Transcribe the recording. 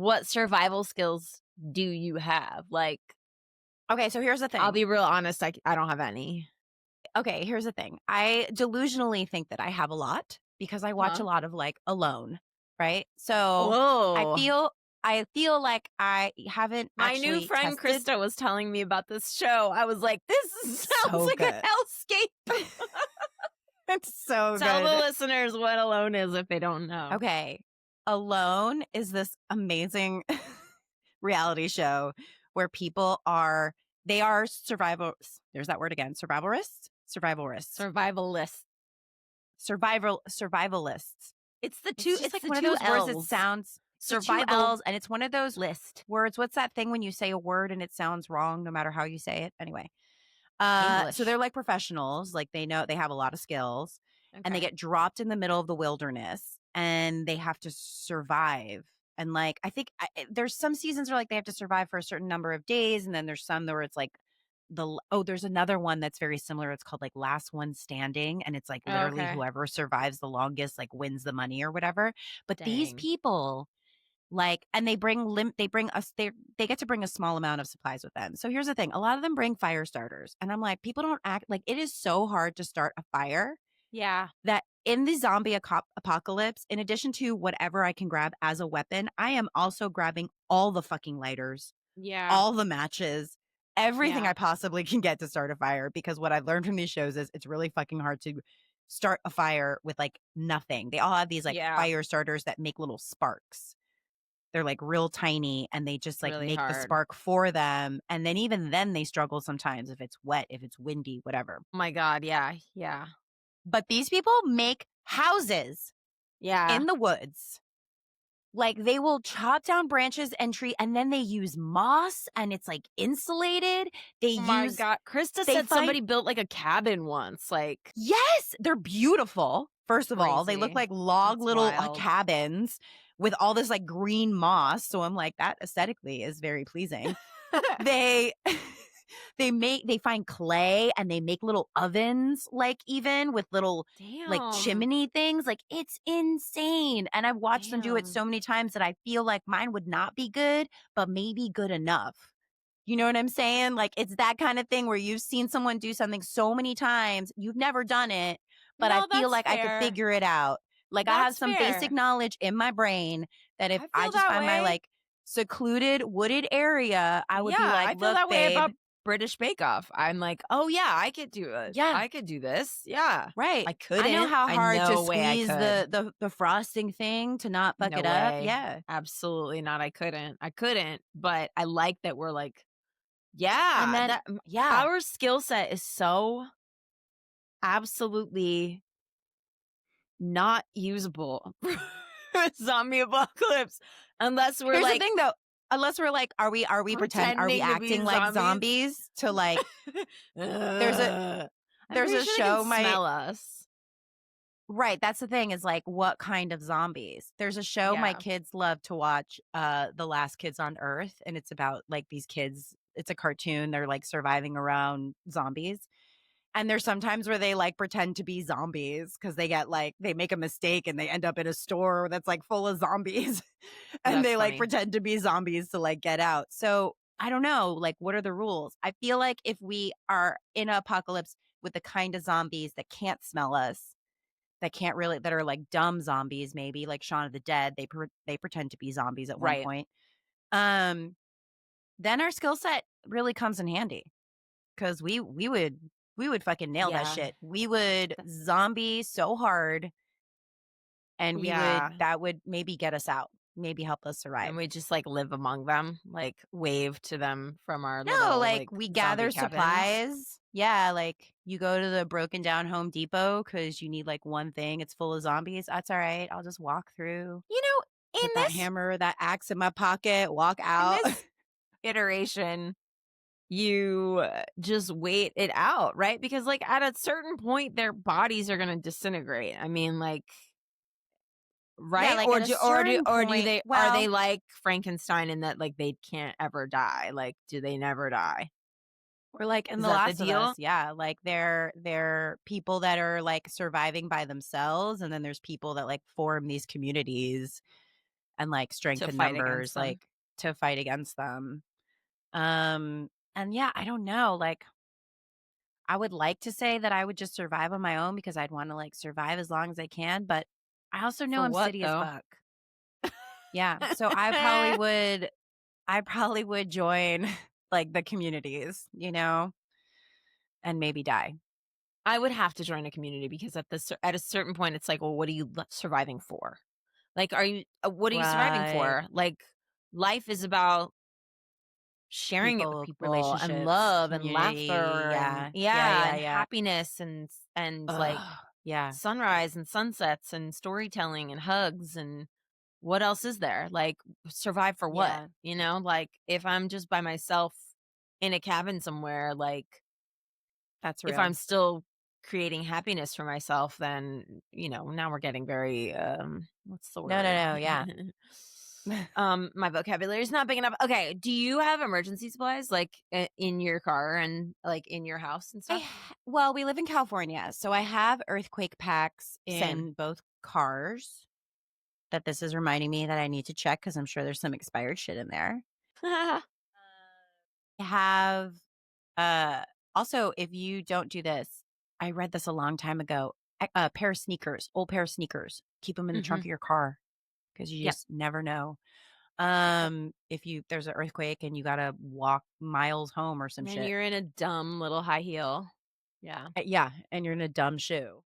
what survival skills do you have? Like, Okay, so here's the thing. I'll be real honest, I don't have any. Okay, here's the thing. I delusionally think that I have a lot because I watch a lot of like Alone, right? So I Whoa. feel like I haven't My new actually friend tested. Krista was telling me about this show. I was like, this sounds So like a good. hellscape. It's so Tell the good. listeners what Alone is if they don't know. Okay. Alone is this amazing reality show where people are survival. There's that word again. Survivalists. Survivalists. It's the It's two. just It's like the one of two those words that L's. sounds The two survival L's, and it's one of those list. words. What's that thing when you say a word and it sounds wrong no matter how you say it? Anyway. English. So they're like professionals, like they know they have a lot of skills and they Okay. get dropped in the middle of the wilderness and they have to survive. And like, I think there's some seasons where like they have to survive for a certain number of days. And then there's some where it's like there's another one that's very similar. It's called like Last One Standing. And it's like literally Okay. whoever survives the longest, like wins the money or whatever. But these Dang. people, like, and they get to bring a small amount of supplies with them. So here's the thing. A lot of them bring fire starters. And I'm like, people don't act like it is so hard to start a fire Yeah. that in the zombie apocalypse, in addition to whatever I can grab as a weapon, I am also grabbing all the fucking lighters, Yeah. all the matches, everything Yeah. I possibly can get to start a fire. Because what I've learned from these shows is it's really fucking hard to start a fire with like nothing. They all have these like fire starters that make little sparks. They're like real tiny and they just like Really make the hard. spark for them. And then even then they struggle sometimes if it's wet, if it's windy, whatever. Oh my God. Yeah. Yeah. But these people make houses Yeah. in the woods. Like they will chop down branches and tree and then they use moss and it's like insulated. Oh my God. Krista said somebody built like a cabin once. Like, yes, they're beautiful. First of all, they look Crazy. like log That's little wild. cabins with all this like green moss. So I'm like, that aesthetically is very pleasing. They find clay and they make little ovens, like even with little like chimney things. Like it's insane. And I've watched them do it so many times that I feel like mine would not be good, but maybe good enough. You know what I'm saying? Like it's that kind of thing where you've seen someone do something so many times, you've never done it, but No, I feel that's like I fair. could figure it out. Like I have That's some fair. basic knowledge in my brain that if I I feel just that find my way. like secluded wooded area, I would be Yeah, like, I feel look, that way babe. about British Bake Off. I'm like, oh yeah, I could do it. Yeah. I could do this. Yeah. Right. I couldn't. I know how hard to no way I squeeze could. the frosting thing to not fuck No it up. way. Yeah. Absolutely not. I couldn't. But I like that we're like, yeah. And then, yeah. Our skill set is so absolutely not usable for zombie apocalypse unless we're Here's like, the thing though. Unless we're like, are we pretending to acting be like zombies? zombies to like, there's a show smell us. Right. That's the thing is like, what kind of zombies? There's a show my kids love to watch, The Last Kids on Earth. And it's about like these kids. It's a cartoon. They're like surviving around zombies. And there's sometimes where they like pretend to be zombies because they get like, they make a mistake and they end up in a store that's like full of zombies. And That's they like funny. pretend to be zombies to like get out. So I don't know, like, what are the rules? I feel like if we are in an apocalypse with the kind of zombies that can't smell us, that are like dumb zombies, maybe like Shaun of the Dead, they pretend to be zombies at one point. Then our skill set really comes in handy because we would fucking nail that shit. We would zombie so hard, and that would maybe get us out, maybe help us survive. And we just like live among them, like wave to them from our we gather supplies. Yeah, like you go to the broken down Home Depot because you need like one thing. It's full of zombies. That's all right. I'll just walk through. You know, put that hammer, that axe in my pocket, walk out. In this iteration, you just wait it out, right? Because like at a certain point, their bodies are gonna disintegrate. I mean, like. Right? Yeah, like Are they like Frankenstein in that like they can't ever die? Like, do they never die? Or like in The Last of Us, yeah. Like they're people that are like surviving by themselves, and then there's people that like form these communities and, like, strength To in fight against numbers, them. like, to fight against them. And yeah, I don't know, like, I would like to say that I would just survive on my own because I'd wanna, like, survive as long as I can, but I also know For I'm what, city as though? fuck. Yeah, so I probably would join, like, the communities, and maybe die. I would have to join a community because at a certain point, it's like, well, what are you surviving for? Like, what are you surviving Right. for? Like, life is about sharing it with People, people and relationships, love and community, laughter and yeah. Yeah, yeah, yeah, and yeah. happiness and like Ugh, yeah, sunrise and sunsets and storytelling and hugs and what else is there? Like, survive for what? yeah, Like, if I'm just by myself in a cabin somewhere, like, that's if real. I'm still creating happiness for myself, then, now we're getting very, what's the No, no, word? no, yeah. My vocabulary is not big enough. Okay, do you have emergency supplies, like, in your car and, like, in your house and stuff? Well, we live in California, so I have earthquake packs Same. in both cars that this is reminding me that I need to check because 'cause I'm sure there's some expired shit in there. I have, uh also, if you don't do this, I read this a long time ago, a pair of sneakers, old pair of sneakers, keep them in the trunk Mhm. of your car because you Yep. just never know. If there's an earthquake and you gotta walk miles home or some And shit. you're in a dumb little high heel. Yeah. Yeah, and you're in a dumb shoe.